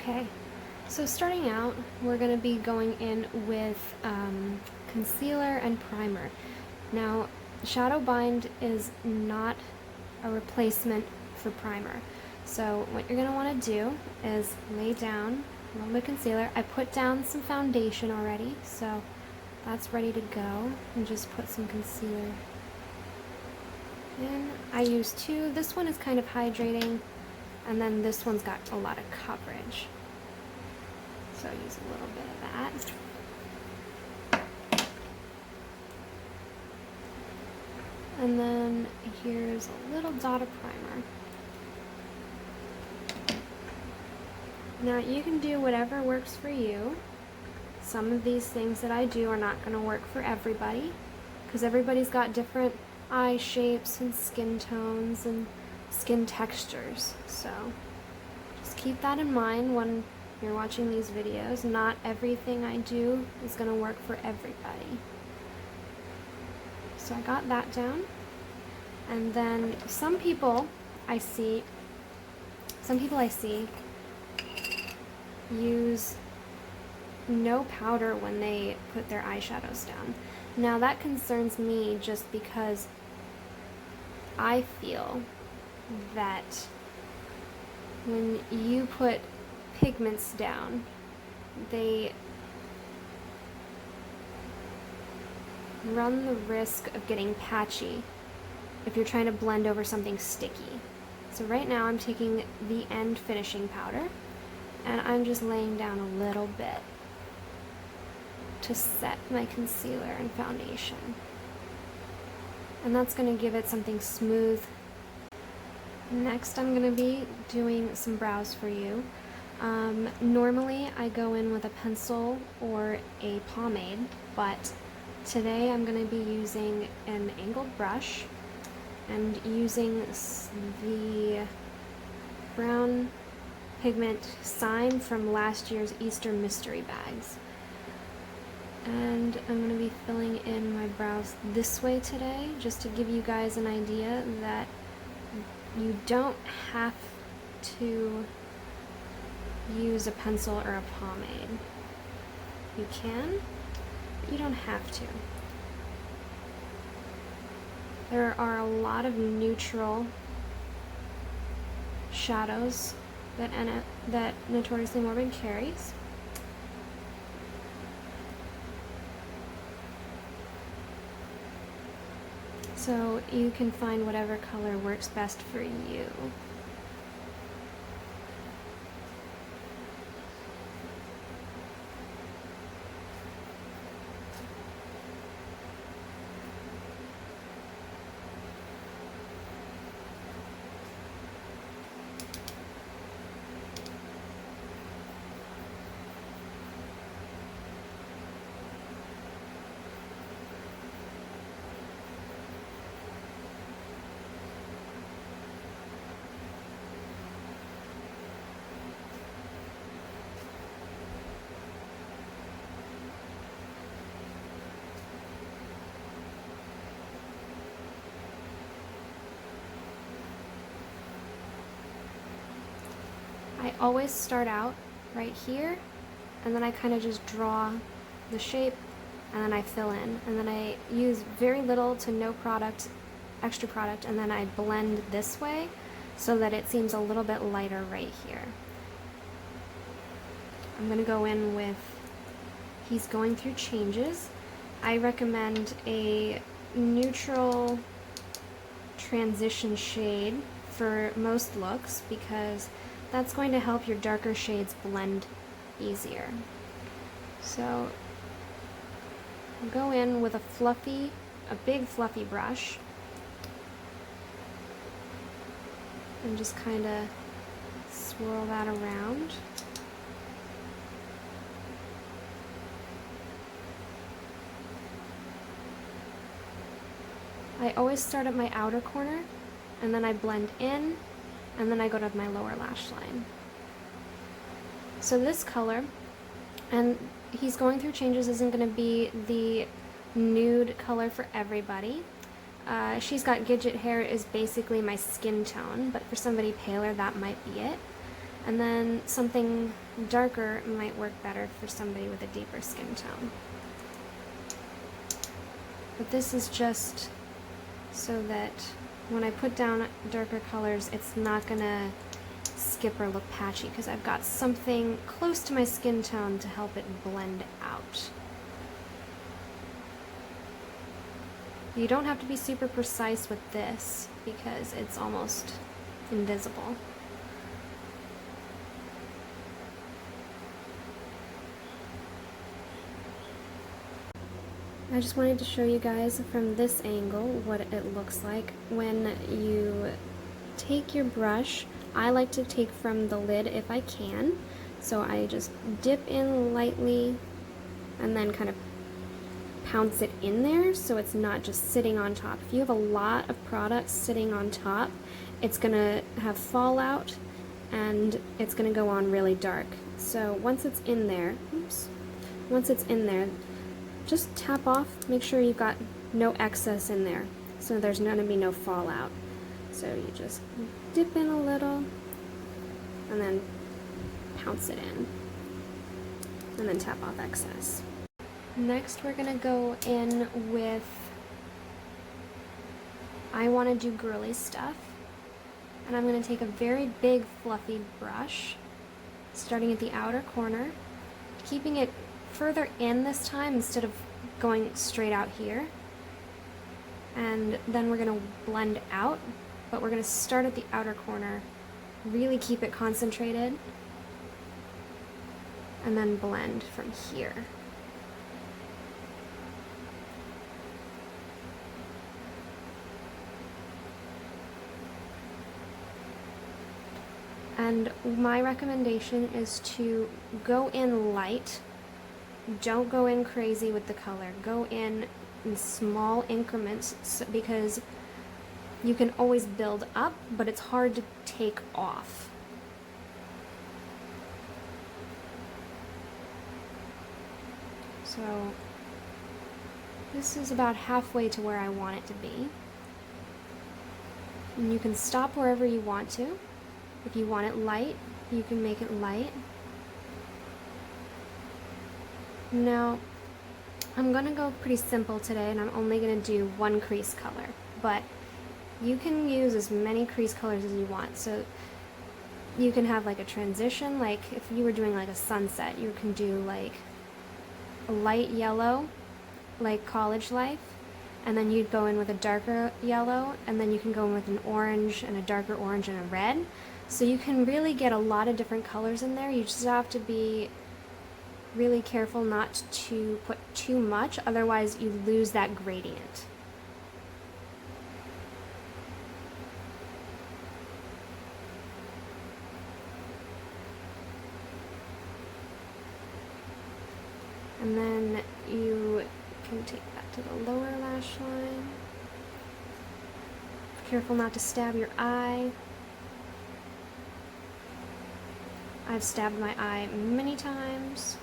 Okay, so starting out, we're going to be going in with concealer and primer. Now, Shadowbind is not a replacement for primer. So what you're going to want to do is lay down a little bit of concealer. I put down some foundation already, so that's ready to go. And just put some concealer in. I use two. This one is kind of hydrating, and then this one's got a lot of coverage. So I use a little bit of that. And then here's a little dot of primer. Now you can do whatever works for you. Some of these things that I do are not going to work for everybody, because everybody's got different eye shapes and skin tones and skin textures. So just keep that in mind when you're watching these videos. Not everything I do is going to work for everybody. So I got that down. And then some people I see use no powder when they put their eyeshadows down. Now that concerns me just because I feel that when you put pigments down, they run the risk of getting patchy if you're trying to blend over something sticky. So right now I'm taking the end finishing powder and I'm just laying down a little bit to set my concealer and foundation. And that's going to give it something smooth. Next I'm going to be doing some brows for you. Normally I go in with a pencil or a pomade, but today I'm going to be using an angled brush and using the brown pigment Sign from last year's Easter mystery bags. And I'm going to be filling in my brows this way today, just to give you guys an idea that you don't have to use a pencil or a pomade. You can, but you don't have to. There are a lot of neutral shadows that Notoriously Morbid carries. So you can find whatever color works best for you. I always start out right here, and then I kind of just draw the shape, and then I fill in, and then I use very little to no product, extra product, and then I blend this way so that it seems a little bit lighter right here. I'm going to go in with He's Going Through Changes. I recommend a neutral transition shade for most looks because that's going to help your darker shades blend easier. So I'll go in with a big fluffy brush and just kind of swirl that around. I always start at my outer corner and then I blend in, and then I go to my lower lash line. So this color, and He's Going Through Changes isn't going to be the nude color for everybody. She's Got Gidget Hair is basically my skin tone, but for somebody paler that might be it. And then something darker might work better for somebody with a deeper skin tone. But this is just so that when I put down darker colors, it's not gonna skip or look patchy, because I've got something close to my skin tone to help it blend out. You don't have to be super precise with this, because it's almost invisible. I just wanted to show you guys from this angle what it looks like when you take your brush. I like to take from the lid if I can, so I just dip in lightly and then kind of pounce it in there so it's not just sitting on top. If you have a lot of products sitting on top, it's gonna have fallout and it's gonna go on really dark. So once it's in there, once it's in there, just tap off, make sure you've got no excess in there, so there's gonna be no fallout. So you just dip in a little, and then pounce it in, and then tap off excess. Next we're gonna go in with, I wanna do girly stuff, and I'm gonna take a very big fluffy brush, starting at the outer corner, keeping it further in this time instead of going straight out here. And then we're gonna blend out, but we're gonna start at the outer corner, really keep it concentrated, and then blend from here. And my recommendation is to go in light. Don't go in crazy with the color. Go in small increments, because you can always build up, but it's hard to take off. So this is about halfway to where I want it to be. And you can stop wherever you want to. If you want it light, you can make it light. Now, I'm gonna go pretty simple today, and I'm only gonna do one crease color, but you can use as many crease colors as you want. So you can have like a transition, like if you were doing like a sunset, you can do like a light yellow, like College Life, and then you'd go in with a darker yellow, and then you can go in with an orange and a darker orange and a red. So you can really get a lot of different colors in there. You just have to be really careful not to put too much, otherwise you lose that gradient. And then you can take that to the lower lash line. Careful not to stab your eye. I've stabbed my eye many times.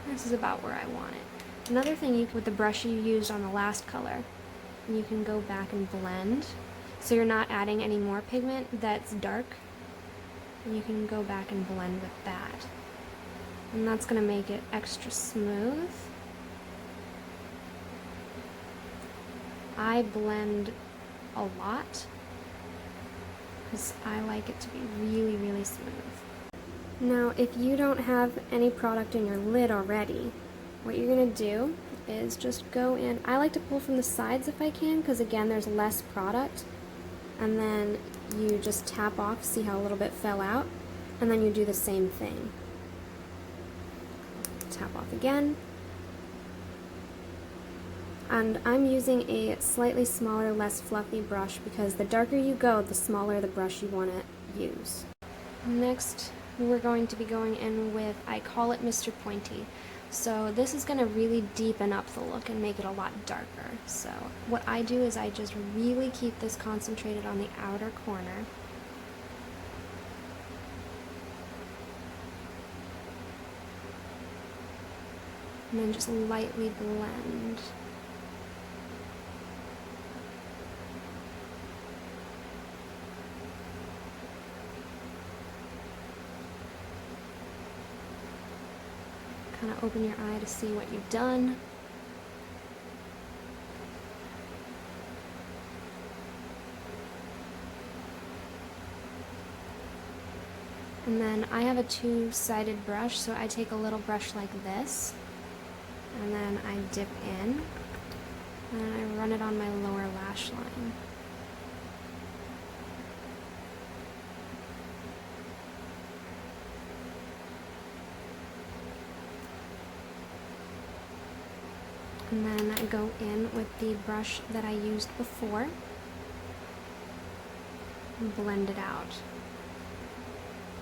This is about where I want it. Another thing, with the brush you used on the last color, you can go back and blend. So you're not adding any more pigment that's dark. And you can go back and blend with that. And that's going to make it extra smooth. I blend a lot because I like it to be really, really smooth. Now, if you don't have any product in your lid already, what you're going to do is just go in. I like to pull from the sides if I can, because again, there's less product. And then you just tap off, see how a little bit fell out, and then you do the same thing. Tap off again. And I'm using a slightly smaller, less fluffy brush, because the darker you go, the smaller the brush you want to use. Next, we're going to be going in with I Call It Mr Pointy. So this is going to really deepen up the look and make it a lot darker. So what I do is I just really keep this concentrated on the outer corner. And then just lightly blend. Kind of open your eye to see what you've done. And then I have a two-sided brush, so I take a little brush like this, and then I dip in, and then I run it on my lower lash line. And then I go in with the brush that I used before and blend it out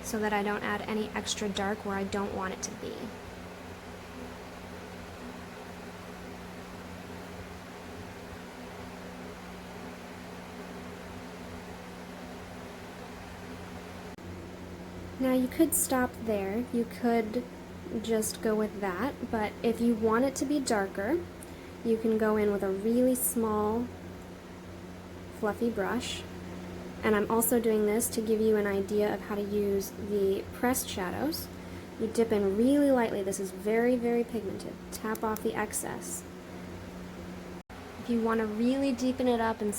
so that I don't add any extra dark where I don't want it to be. Now you could stop there, you could just go with that, but if you want it to be darker, you can go in with a really small fluffy brush. And I'm also doing this to give you an idea of how to use the pressed shadows. You dip in really lightly. This is very, very pigmented. Tap off the excess. If you want to really deepen it up and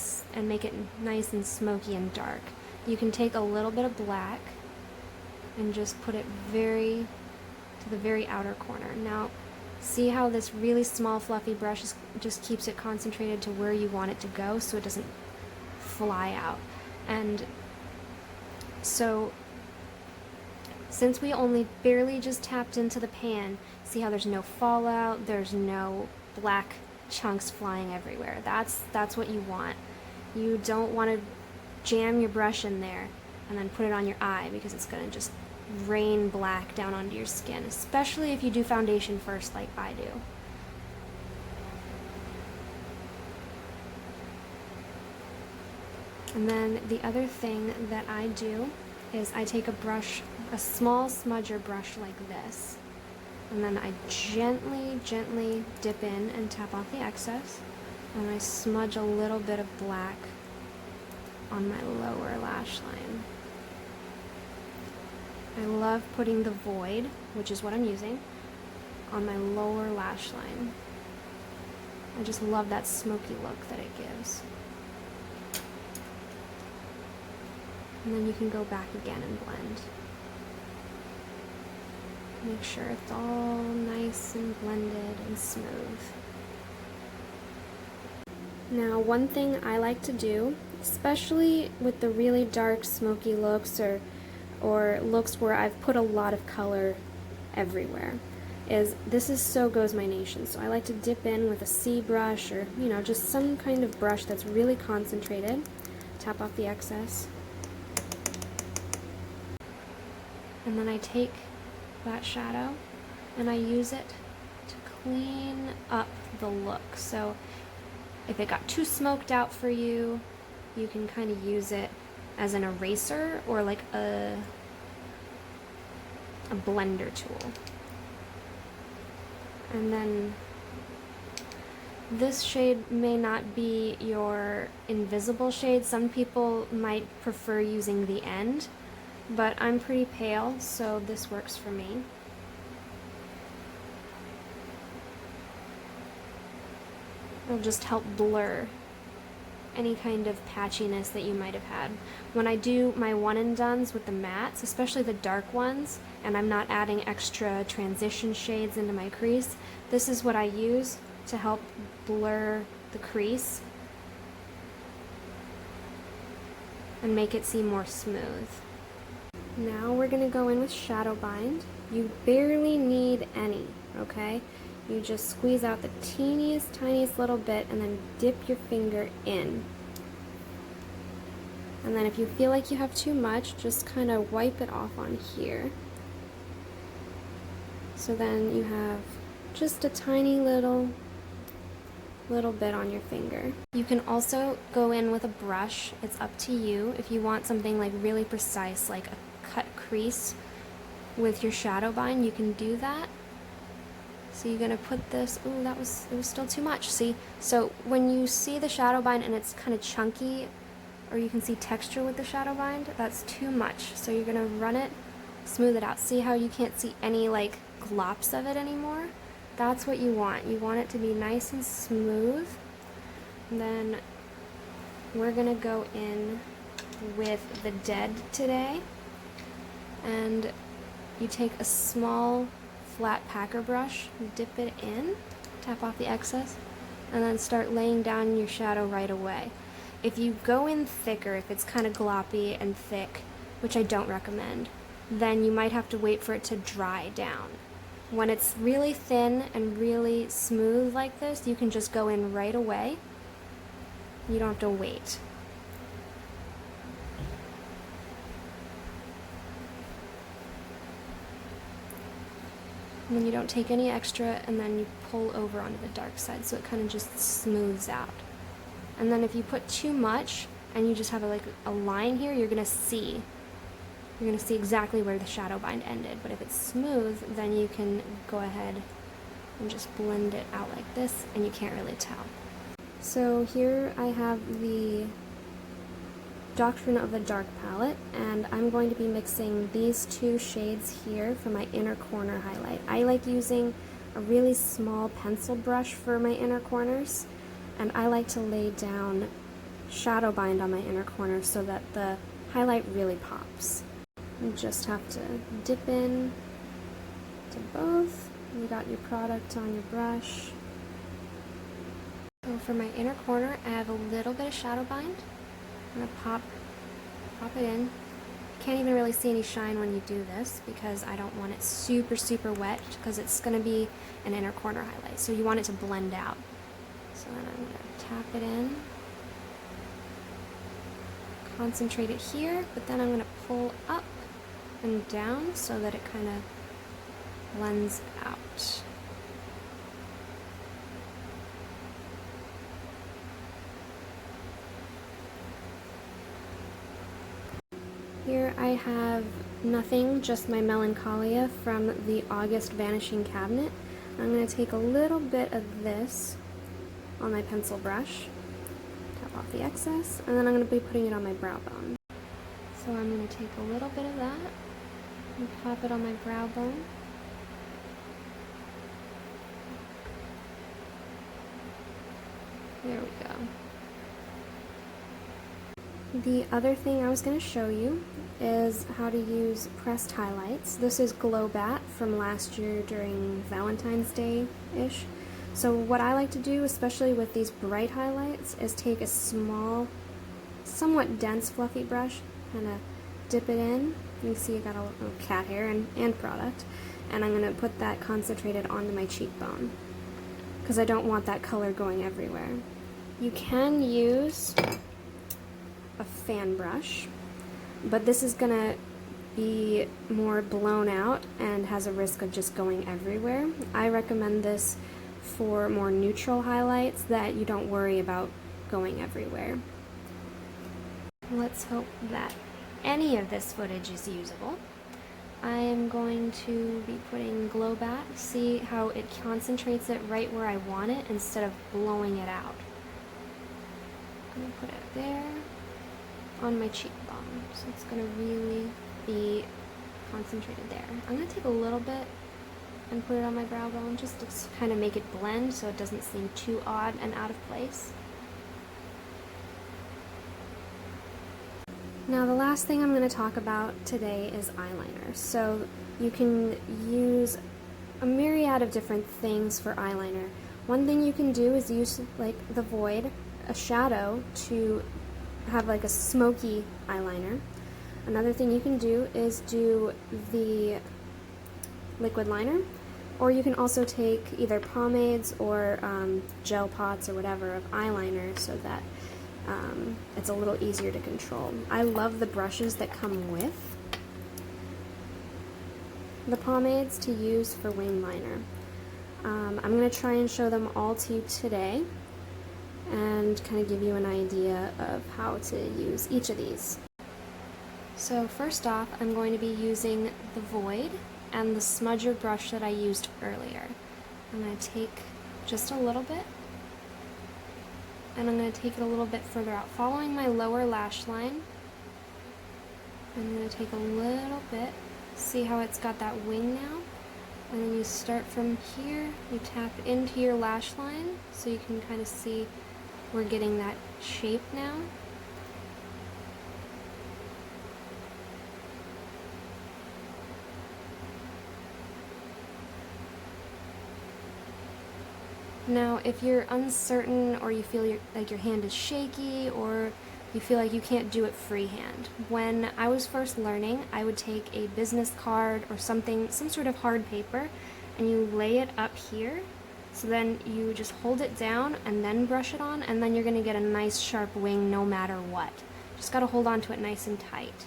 make it nice and smoky and dark, you can take a little bit of black and just put it to the very outer corner. Now, see how this really small fluffy brush just keeps it concentrated to where you want it to go so it doesn't fly out. And so, since we only barely just tapped into the pan, see how there's no fallout, there's no black chunks flying everywhere. That's what you want. You don't want to jam your brush in there and then put it on your eye, because it's going to just rain black down onto your skin, especially if you do foundation first like I do. And then the other thing that I do is I take a brush, a small smudger brush like this, and then I gently, gently dip in and tap off the excess, and I smudge a little bit of black on my lower lash line. I love putting the void, which is what I'm using, on my lower lash line. I just love that smoky look that it gives. And then you can go back again and blend. Make sure it's all nice and blended and smooth. Now, one thing I like to do, especially with the really dark smoky looks or looks where I've put a lot of color everywhere, is this is So Goes My Nation. So I like to dip in with a C brush, or just some kind of brush that's really concentrated. Tap off the excess. And then I take that shadow and I use it to clean up the look. So if it got too smoked out for you, you can kind of use it as an eraser or like a blender tool. And then this shade may not be your invisible shade. Some people might prefer using the end, but I'm pretty pale, so this works for me. It'll just help blur any kind of patchiness that you might have had. When I do my one and dones with the mattes, especially the dark ones, and I'm not adding extra transition shades into my crease, this is what I use to help blur the crease and make it seem more smooth. Now we're going to go in with Shadowbind. You barely need any, okay? You just squeeze out the teeniest, tiniest little bit and then dip your finger in. And then if you feel like you have too much, just kind of wipe it off on here. So then you have just a tiny little bit on your finger. You can also go in with a brush. It's up to you. If you want something like really precise, like a cut crease with your Shadowbind, you can do that. So you're gonna put this, ooh, it was still too much, see? So when you see the Shadowbind and it's kind of chunky, or you can see texture with the Shadowbind, that's too much. So you're gonna run it, smooth it out. See how you can't see any like glops of it anymore? That's what you want. You want it to be nice and smooth. And then we're gonna go in with the Dead today. And you take a small flat packer brush, dip it in, tap off the excess, and then start laying down your shadow right away. If you go in thicker, if it's kind of gloppy and thick, which I don't recommend, then you might have to wait for it to dry down. When it's really thin and really smooth like this, you can just go in right away. You don't have to wait. And then you don't take any extra, and then you pull over onto the dark side, so it kind of just smooths out. And then if you put too much, and you just have like a line here, you're gonna see exactly where the Shadowbind ended. But if it's smooth, then you can go ahead and just blend it out like this, and you can't really tell. So here I have the Doctrine of the Dark palette, and I'm going to be mixing these two shades here for my inner corner highlight. I like using a really small pencil brush for my inner corners, and I like to lay down Shadowbind on my inner corner so that the highlight really pops. You just have to dip in to both. You got your product on your brush. So for my inner corner, I have a little bit of Shadowbind. I'm going to pop it in. Can't even really see any shine when you do this because I don't want it super, super wet because it's going to be an inner corner highlight. So you want it to blend out. So then I'm going to tap it in. Concentrate it here, but then I'm going to pull up and down so that it kind of blends out. Here I have nothing, just my Melancholia from the August Vanishing Cabinet. I'm going to take a little bit of this on my pencil brush, tap off the excess, and then I'm going to be putting it on my brow bone. So I'm going to take a little bit of that and pop it on my brow bone. There we go. The other thing I was going to show you is how to use pressed highlights. This is Glowbat from last year during Valentine's Day-ish. So what I like to do, especially with these bright highlights, is take a small, somewhat dense fluffy brush, kind of dip it in. You can see I got a little cat hair and product. And I'm going to put that concentrated onto my cheekbone because I don't want that color going everywhere. You can use a fan brush, but this is gonna be more blown out and has a risk of just going everywhere. I recommend this for more neutral highlights that you don't worry about going everywhere. Let's hope that any of this footage is usable. I am going to be putting Glowbat, see how it concentrates it right where I want it instead of blowing it out. I'm gonna put it there on my cheekbone, so it's going to really be concentrated there. I'm going to take a little bit and put it on my brow bone just to kind of make it blend so it doesn't seem too odd and out of place. Now the last thing I'm going to talk about today is eyeliner. So you can use a myriad of different things for eyeliner. One thing you can do is use like the Void, a shadow, to have like a smoky eyeliner. Another thing you can do is do the liquid liner, or you can also take either pomades or gel pots or whatever of eyeliner so that it's a little easier to control. I love the brushes that come with the pomades to use for wing liner. I'm going to try and show them all to you today and kind of give you an idea of how to use each of these. So first off, I'm going to be using the Void and the smudger brush that I used earlier. I'm going to take just a little bit, and I'm going to take it a little bit further out, following my lower lash line. I'm going to take a little bit, see how it's got that wing now? And then you start from here, you tap into your lash line, so you can kind of see we're getting that shape now. Now, if you're uncertain or you feel like your hand is shaky or you feel like you can't do it freehand, when I was first learning, I would take a business card or something, some sort of hard paper, and you lay it up here. So then you just hold it down and then brush it on, and then you're going to get a nice sharp wing no matter what. Just got to hold on to it nice and tight.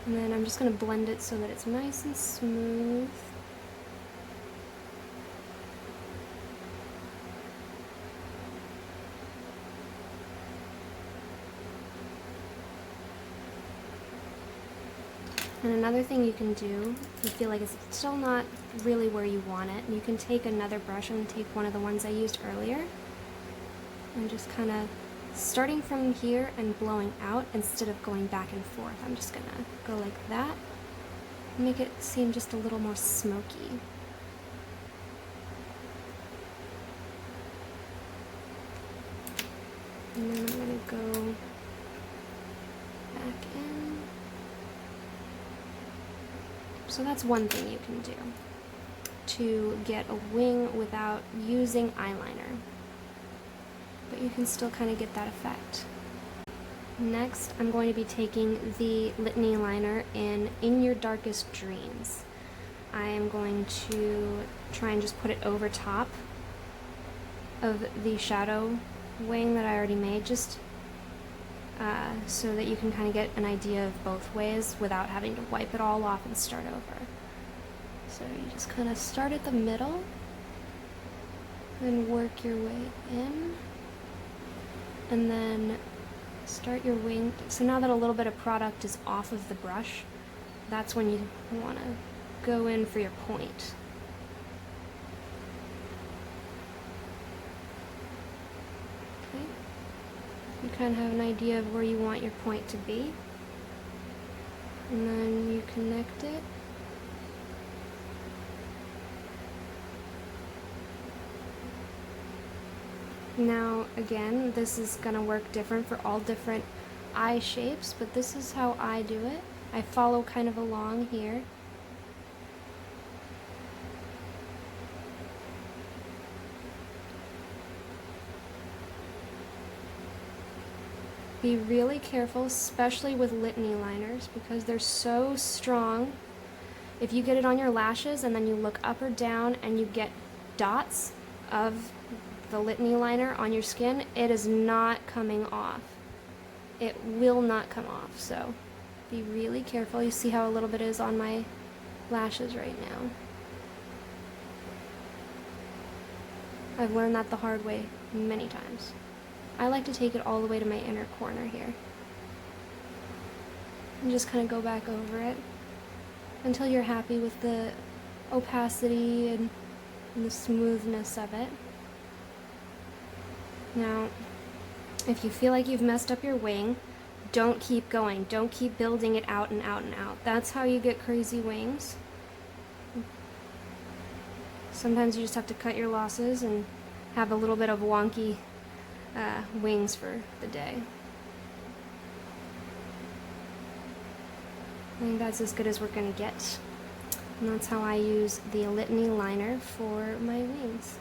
And then I'm just going to blend it so that it's nice and smooth. And another thing you can do, if you feel like it's still not really where you want it, you can take another brush. I'm going to take one of the ones I used earlier and just kind of starting from here and blowing out instead of going back and forth. I'm just going to go like that, make it seem just a little more smoky. And then I'm going to go back in. So that's one thing you can do to get a wing without using eyeliner. But you can still kind of get that effect. Next, I'm going to be taking the Litany liner in Your Darkest Dreams. I am going to try and just put it over top of the shadow wing that I already made, just so that you can kind of get an idea of both ways without having to wipe it all off and start over. So you just kind of start at the middle and work your way in. And then start your wing. So now that a little bit of product is off of the brush, that's when you want to go in for your point. Okay. You kind of have an idea of where you want your point to be. And then you connect it. Now, again, this is going to work different for all different eye shapes, but this is how I do it. I follow kind of along here. Be really careful, especially with Litany liners, because they're so strong. If you get it on your lashes and then you look up or down and you get dots of the Litany liner on your skin, it is not coming off. It will not come off, so be really careful. You see how a little bit is on my lashes right now. I've learned that the hard way many times. I like to take it all the way to my inner corner here. And just kind of go back over it until you're happy with the opacity and the smoothness of it. Now, if you feel like you've messed up your wing, don't keep going. Don't keep building it out and out and out. That's how you get crazy wings. Sometimes you just have to cut your losses and have a little bit of wonky wings for the day. I think that's as good as we're going to get. And that's how I use the Litany liner for my wings.